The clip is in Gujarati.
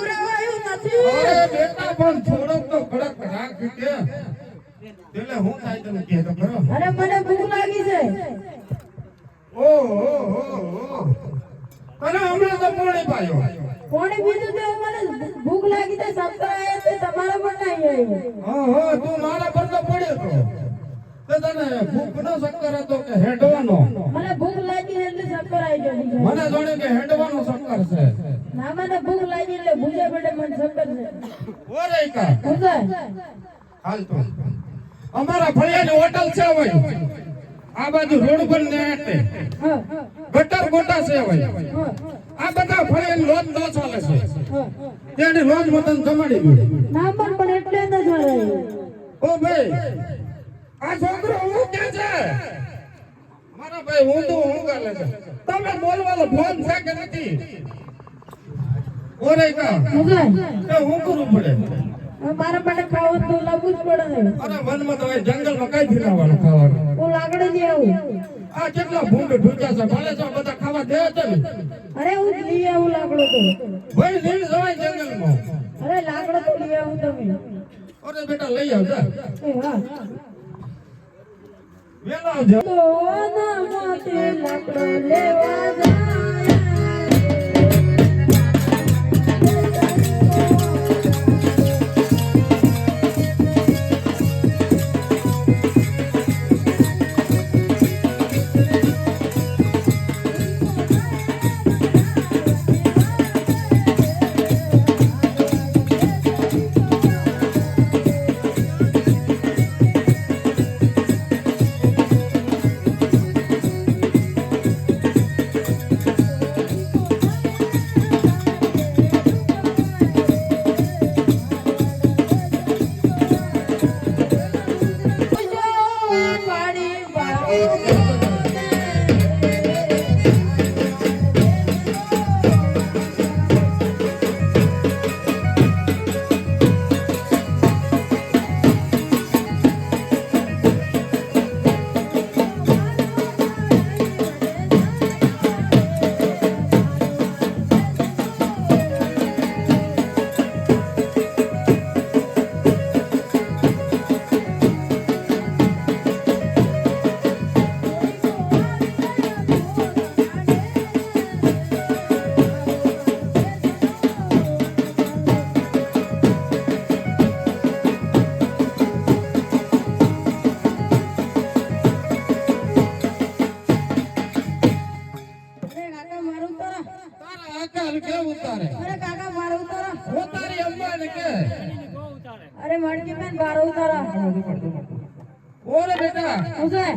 ઉરાવાયું નથી. અરે બેટા પણ થોડોક તો કડક રાખ કે એટલે હું થાય તને કે તો ખરો. અરે મને ભૂખ લાગી છે. ઓ તને હમણાં તો પાણી પાયો. પાણી પીધું તો મને ભૂખ લાગી તો સત્તર આયા તો તમારા પણ નહીં આવ્યો. તું મારા પર તો પડ્યો તો તને ભૂખ નો શક્કર હતો કે હેડવાનો? મને ભૂખ લાગી એટલે શક્કર આવી ગયો. મને જાણે કે હેડવાનો શક્કર છે. ના મને ભૂખ લાગી એટલે ભૂજા બેટે મને શક્કર છે. ઓરે કા ભૂજા હાલ તો અમારા ફળિયાની હોટલ છે હોય આ બાજુ રોડ પર ને એટલે ગટર ગોટા છે હોય આ બધા ફળિયાની લોજ ન ચાલે છે તેની રોજ મતન જમાડી ગયું. ના પણ એટલે ન ચાલે. ઓ ભાઈ આ છોકરો હું કે છે મારા ભાઈ હું તો હું ગાલે છે તમે બોલવાનો ફોન છે કે નથી? ઓરે કા ભૂજા એ હું કરવું પડે? મારા માટે ખાવાનું તો લાવવું જ પડે ને. અરે વનમાં તો જંગલમાં કઈ ફિરાવાનું ખાવાનું? હું લાકડી લઈ આવું. આ કેટલા ભૂંડ ઢૂંઢ્યા છે ભલે તો બધા ખાવા દે છે ને. અરે હું લઈ આવું લાકડો તો. ભાઈ લઈ જવાય જંગલમાં. અરે લાકડો તો લઈ આવું તમે. અરે બેટા લઈ આવ જા. એ હા વેલો આવજો. તો ના માથે લાકડો લેવા જાય. અરે મણકી બેન બાર ઉતારા. ઓરે બેટા ઉતાર